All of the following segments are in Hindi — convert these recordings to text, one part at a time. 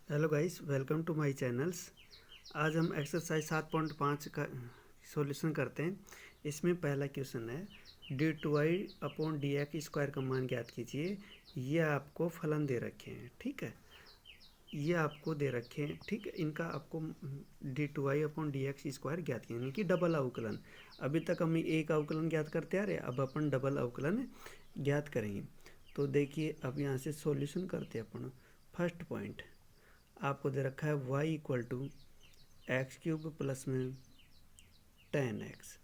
Hello guys, welcome to my channels. आज हम एक्सरसाइज 7.5 का सॉल्यूशन करते हैं। इसमें पहला क्वेश्चन है D two Y upon D X square का मान ज्ञात कीजिए। ये आपको फलन दे रखे हैं, ठीक है। ये आपको दे रखे हैं, ठीक है। इनका आपको D two Y upon D X square ज्ञात किया, यानी कि डबल अवकलन। अभी तक हम एक अवकलन ज्ञात करते आ रहे, अब अपन डबल अवकलन ज्ञात करेंगे। तो देखिए, अब यहाँ से सॉल्यूशन करते हैं अपन। फर्स्ट पॉइंट आपको दे रखा है Y equal to X cube plus में 10x।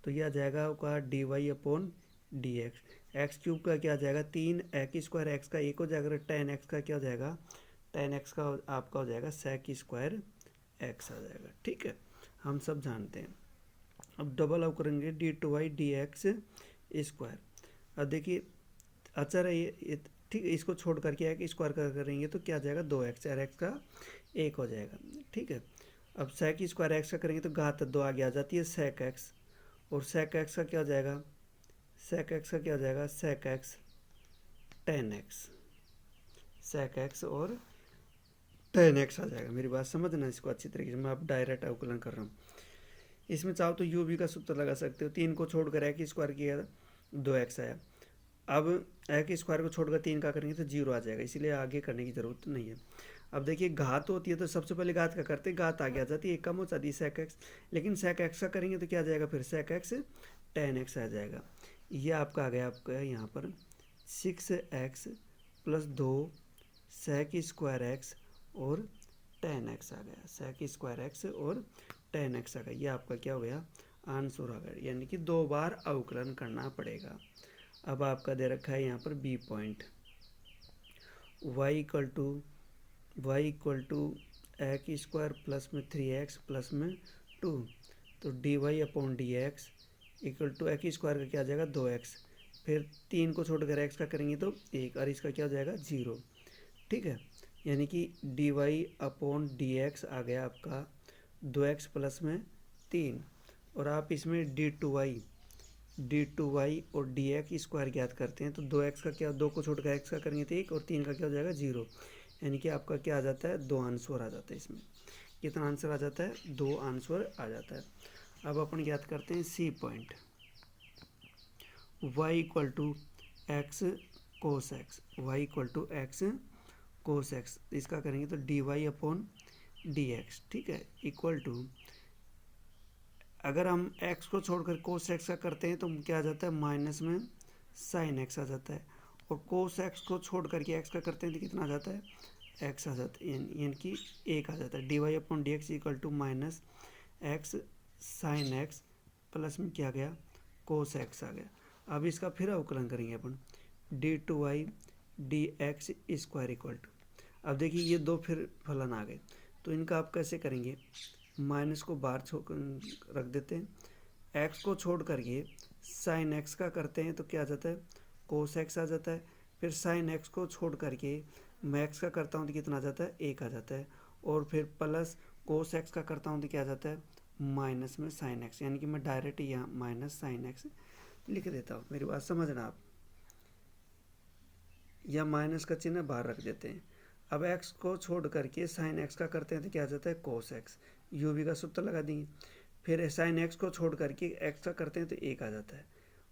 तो यह आ जाएगा आपका D Y upon D X cube का क्या आ जाएगा 3 एक्स स्क्वायर, एक्स का एक हो जाएगा, 10x का क्या हो जाएगा 10x का आपका हो जाएगा सेक स्क्वायर एक्स आ जाएगा, ठीक है। हम सब जानते हैं। अब डबल अप करेंगे D two Y D X square. अब देखिए अचर है ये, ठीक है। इसको छोड़ करके एक्स स्क्वायर का करेंगे तो क्या आ जाएगा 2x, और एक्स का एक हो जाएगा, ठीक है। अब सेक स्क्वायर एक्स का करेंगे तो घात 2 आगे आ जाती है सेक एक्स, और सेक एक्स का क्या हो जाएगा सेक एक्स का क्या हो जाएगा सेक एक्स 10x, सेक एक्स और 10x आ जाएगा। मेरी बात समझना इसको अच्छी तरीके से, मैं अब डायरेक्ट अवकलन कर रहा हूँ। इसमें चाहो तो यू वी का सूत्र लगा सकते हो। 3 को छोड़कर एक्स स्क्वायर किया 2x आया। अब एक्स स्क्वायर को छोड़कर 3 का करेंगे तो 0 आ जाएगा, इसीलिए आगे करने की ज़रूरत नहीं है। अब देखिए घात होती है तो सबसे पहले घात का करते, घात आगे आ जाती है, एक कम हो जाती है सेक एक्स। लेकिन सेक एक्स का करेंगे तो क्या आ जाएगा फिर सेक एक्स 10x आ जाएगा। ये आपका आ गया आपका यहाँ पर 6x plus 2 sec square x और 10x आ गया, सेक स्क्वायर एक्स और 10x आ गया। ये आपका क्या हो गया आंसर आ गया, यानी कि 2 बार अवकलन करना पड़ेगा। अब आपका दे रखा है यहाँ पर B point Y equal to X square plus में 3x प्लस में 2। तो D Y upon D X equal to X square का क्या आ जाएगा 2x, फिर 3 को छोड़कर x का करेंगे तो 1, और इसका क्या हो जाएगा 0, ठीक है। यानी कि D Y upon D X आ गया आपका 2x प्लस में 3। और आप इसमें डी टू वाई और डी एक्स स्क्वायर ज्ञात करते हैं तो 2x का क्या, 2 को छोड़कर x का करेंगे तो 1, और 3 का क्या हो जाएगा 0। यानी कि आपका क्या आ जाता है 2 आंसर आ जाता है। इसमें कितना आंसर आ जाता है 2 आंसर आ जाता है। अब अपन ज्ञात करते हैं C point y equal to X cos X, Y equal to X cos X. इसका करेंगे तो D Y upon D X, ठीक है, इक्वल टू, अगर हम x को छोड़कर कोस एक्स का करते हैं तो क्या आ जाता है माइनस में साइन एक्स आ जाता है, और कोस एक्स को छोड़ करके x का करते हैं तो कितना आ जाता है x आ जाता है, यानी कि 1 आ जाता है। D Y upon D X equal to minus X sine X plus में क्या गया कोस एक्स आ गया। अब इसका फिर अवकलन करेंगे अपन D two Y D X square equal to, अब देखिए ये दो फिर फलन आ गए, तो इनका आप कैसे करेंगे, माइनस को बाहर रख देते हैं, एक्स को छोड़ करके साइन एक्स का करते हैं तो क्या आ जाता है कोस एक्स आ जाता है। फिर साइन एक्स को छोड़ करके मैं एक्स का करता हूँ तो कितना आ जाता है 1 आ जाता है, और फिर प्लस कोस एक्स का करता हूँ तो क्या आ जाता है माइनस में साइन एक्स, यानी कि मैं डायरेक्ट यहाँ माइनस साइन एक्स लिख देता हूँ। मेरी बात समझना आप, या माइनस का चिन्ह बाहर रख देते हैं। अब x को छोड़ करके साइन एक्स का करते हैं तो क्या आ जाता है कोस एक्स, यू वी का सूत्र लगा देंगे। फिर साइन एक्स को छोड़ करके एक्स का करते हैं तो 1 आ जाता है,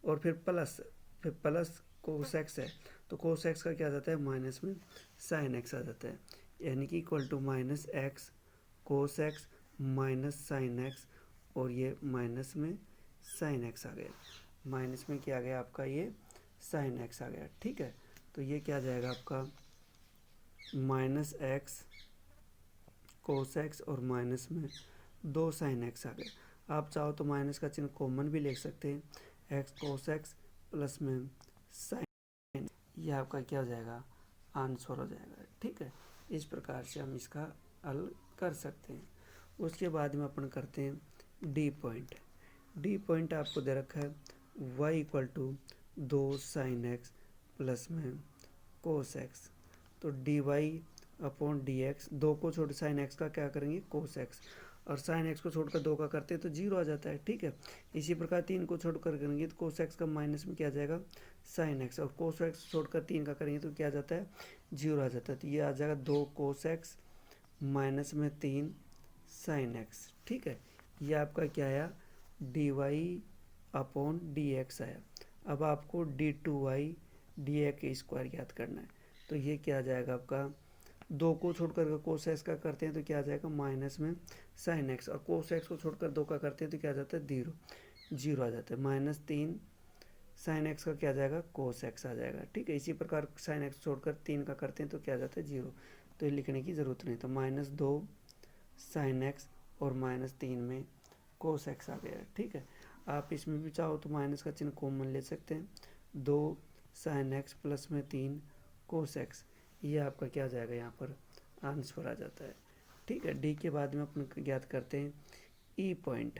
और फिर प्लस कोस एक्स है तो कोस एक्स का क्या आ जाता है माइनस में साइन एक्स आ जाता है, यानी कि equal to minus X cos X minus sine X, और ये माइनस में साइन एक्स आ गया, माइनस में क्या आ गया आपका ये साइन एक्स आ गया, ठीक है। तो ये क्या आ जाएगा आपका माइनस एक्स कोस एक्स और माइनस में 2 साइन एक्स आ गया। आप चाहो तो माइनस का चिन्ह कॉमन भी ले सकते हैं, एक्स कोस एक्स प्लस में साइन, ये आपका क्या हो जाएगा आंसर हो जाएगा, ठीक है। इस प्रकार से हम इसका हल कर सकते हैं। उसके बाद में अपन करते हैं डी पॉइंट आपको दे रखा है Y equal to 2 sine X plus में कोस एक्स। तो D Y upon D X, 2 को छोड़ साइन एक्स का क्या करेंगे कोस एक्स, और साइन एक्स को छोड़कर 2 का करते हैं तो 0 आ जाता है, ठीक है। इसी प्रकार 3 को छोड़कर करेंगे तो कोस एक्स का माइनस में क्या आ जाएगा साइन एक्स, और कोस एक्स छोड़कर 3 का करेंगे तो क्या आ जाता है 0 आ जाता है। तो ये आ जाएगा 2 कोस एक्स माइनस में 3 साइन एक्स। ठीक है, ये आपका क्या आया, D Y upon D X आया। अब आपको D two Y D X square ज्ञात करना है। तो ये क्या आ जाएगा आपका, 2 को छोड़कर कोस एक्स का करते हैं तो क्या आ जाएगा, माइनस में साइन एक्स, और कोस एक्स को छोड़कर 2 का करते हैं तो क्या आ जाता है, 0 आ जाता है। माइनस 3 साइन एक्स का क्या आ जाएगा, कोस एक्स आ जाएगा। ठीक है, इसी प्रकार साइन एक्स छोड़कर 3 का करते हैं तो क्या आ जाता है, 0। तो ये लिखने की ज़रूरत नहीं। तो -2 साइन एक्स और -3 में कोस एक्स आ गया। ठीक है, आप इसमें भी चाहो तो माइनस का चिन्ह कॉमन ले सकते हैं। 2 साइन एक्स प्लस में 3 कोस एक्स, ये आपका क्या आ जाएगा, यहाँ पर आंसर आ जाता है। ठीक है, डी के बाद में अपन ज्ञात करते हैं ई पॉइंट।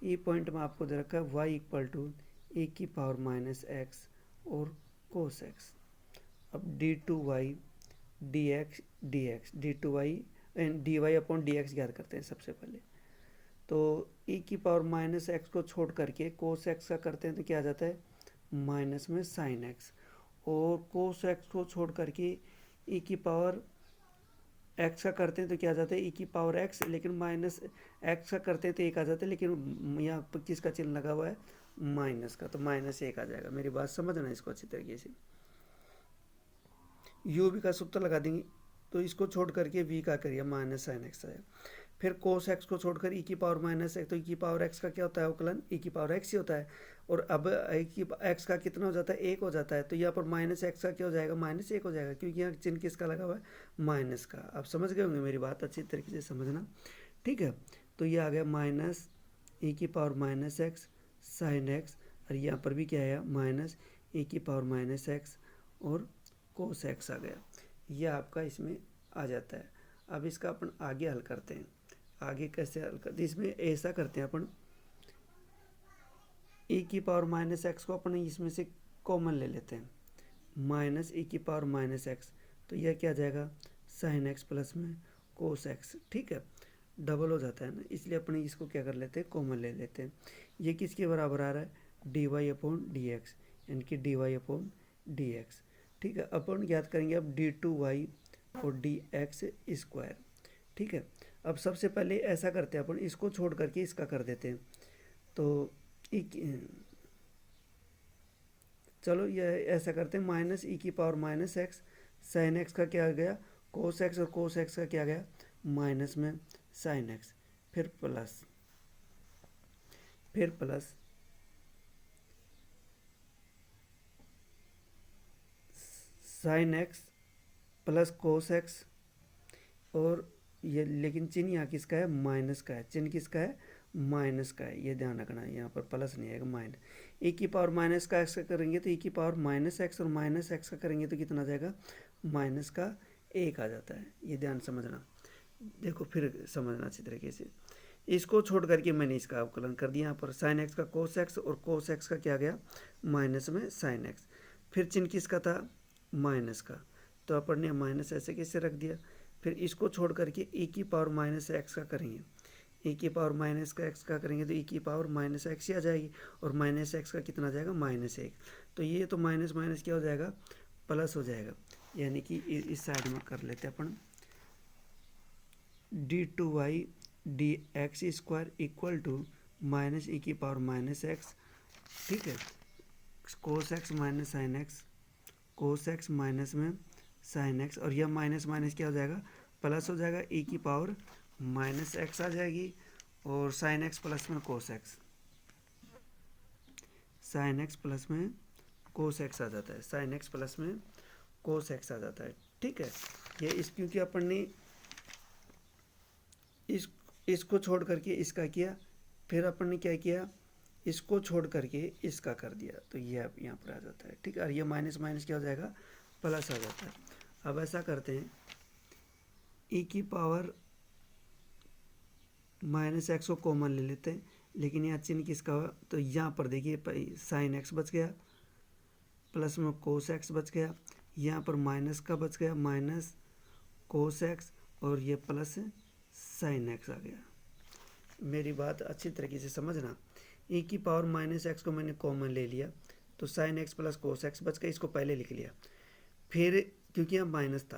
ई पॉइंट में आपको दे रखा है वाई इक्वल टू ए की पावर माइनस एक्स और कोस एक्स। अब D two Y D X D two Y and D Y upon D X ज्ञात करते हैं सबसे पहले। तो ई की पावर माइनस एक्स को छोड़ करके कोस एक्स का करते हैं तो क्या आ जाता है, माइनस में साइन एक्स, और कोस एक्स को छोड़ करके ई की पावर एक्स का करते हैं तो क्या आ जाता है, ई की पावर एक्स, लेकिन माइनस एक्स का करते हैं तो एक आ जाता है, लेकिन यहाँ पर किसका चिन्ह लगा हुआ है, माइनस का, तो -1 आ जाएगा। मेरी बात समझना इसको अच्छी तरीके से। यू वी का सूत्र लगा देंगे तो इसको छोड़ करके वी का करिए, माइनस साइन एक्स आएगा। फिर कोस एक्स को छोड़कर ई की पावर माइनस एक्स, तो ई की पावर एक्स का क्या होता है अवकलन, ई की पावर एक्स ही होता है। और अब ई की एक्स का कितना हो जाता है, 1 हो जाता है। तो यहाँ पर माइनस एक्स का क्या हो जाएगा, -1 हो जाएगा, क्योंकि यहाँ चिन्ह किसका लगा हुआ है, माइनस का। आप समझ गए होंगे, मेरी बात अच्छी तरीके से समझना। ठीक है, तो ये आ गया माइनस ई की power minus X sine X, और यहाँ पर भी क्या आया, माइनस ई की पावर माइनस एक्स और कोस एक्स आ गया। यह आपका इसमें आ जाता है। अब इसका अपन आगे हल करते हैं। आगे कैसे हल करते हैं, इसमें ऐसा करते हैं अपन, ई की पावर माइनस एक्स को अपन इसमें से कॉमन ले लेते हैं, माइनस ई की पावर माइनस एक्स, तो यह क्या आ जाएगा, साइन एक्स प्लस में कोस एक्स। ठीक है, डबल हो जाता है ना, इसलिए अपन इसको क्या कर लेते हैं, कॉमन ले लेते हैं। ये किसके बराबर आ रहा है, D Y upon D X, यानी कि D Y upon D X. ठीक है, अपन ज्ञात करेंगे अब डी टू वाई और डी एक्स स्क्वायर। ठीक है, अब सबसे पहले ऐसा करते हैं अपन, इसको छोड़ करके इसका कर देते हैं। तो चलो ये ऐसा करते हैं, माइनस ई की power minus X sine X का क्या आ गया, कोस एक्स, और कोस एक्स का क्या गया, माइनस में साइन एक्स, फिर plus sign X plus cos X, और ये लेकिन चिन्ह यहाँ किसका है, माइनस का है। चिन्ह किसका है, माइनस का है, ये ध्यान रखना है, यहाँ पर प्लस नहीं आएगा, माइनस। ई की पावर माइनस का एक्स का करेंगे तो ई की पावर माइनस एक्स, और माइनस एक्स का करेंगे तो कितना आ जाएगा, -1 आ जाता है। ये ध्यान समझना, देखो फिर समझना अच्छी तरीके से। इसको छोड़ करके मैंने इसका अवकलन कर दिया, यहाँ पर साइन एक्स का कोस एक्स, और कोस एक्स का क्या गया, माइनस में साइन एक्स। फिर चिन्ह किसका था, माइनस का, तो अपन ने माइनस ऐसे कैसे रख दिया। फिर इसको छोड़ करके ई की पावर माइनस एक्स का करेंगे, ई की पावर माइनस का एक्स का करेंगे तो ई की पावर माइनस एक्स ही आ जाएगी, और माइनस एक्स का कितना आ जाएगा, -1। तो ये तो माइनस माइनस क्या हो जाएगा, प्लस हो जाएगा। यानी कि इस साइड में कर लेते हैं अपन, D two Y D X square equal to minus E की पावर माइनस एक्स। ठीक है, cos X minus sine X, cos X minus में साइन एक्स, और यह माइनस माइनस क्या हो जाएगा, प्लस हो जाएगा, ई की पावर माइनस एक्स आ जाएगी, और साइन एक्स प्लस में cos x, sine X plus में कोस एक्स आ जाता है, साइन एक्स प्लस में कोस एक्स आ जाता है। ठीक है, ये इस क्योंकि अपन ने इसको छोड़ करके इसका किया, फिर अपन ने क्या किया, इसको छोड़ करके इसका कर दिया, तो ये अब यहाँ पर आ जाता है। ठीक है, और ये माइनस माइनस क्या हो जाएगा, प्लस आ जाता है। अब ऐसा करते हैं, ई की पावर माइनस एक्स को कॉमन ले लेते हैं, लेकिन यहाँ चिन्ह किसका हुआ, तो यहाँ पर देखिए साइन एक्स बच गया, प्लस में कोस एक्स बच गया, यहाँ पर माइनस का बच गया, माइनस कोस एक्स, और ये प्लस साइन एक्स आ गया। मेरी बात अच्छी तरीके से समझना, ई की पावर माइनस एक्स को मैंने कॉमन ले लिया, तो sign X plus cos x बच गया, इसको पहले लिख लिया। फिर क्योंकि यहाँ माइनस था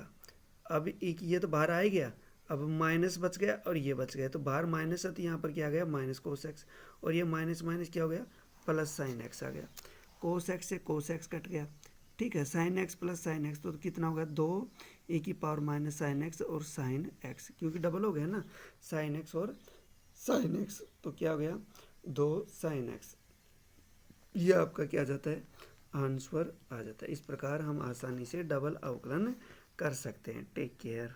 अब एक ये तो बाहर आ ही गया, अब माइनस बच गया और ये बच गया, तो बाहर माइनस है तो यहाँ पर क्या आ गया माइनस कोस एक्स, और ये माइनस माइनस क्या हो गया प्लस साइन एक्स आ गया। कोस एक्स से कोस एक्स कट गया, ठीक है। Sign X plus sine x तो कितना होगा 2 e⁻ साइन एक्स और साइन एक्स, क्योंकि डबल हो गया ना साइन एक्स और साइन एक्स, तो क्या हो गया 2 साइन एक्स। ये आपका क्या आ जाता है आंसर आ जाता है। इस प्रकार हम आसानी से डबल अवकलन कर सकते हैं। Take care.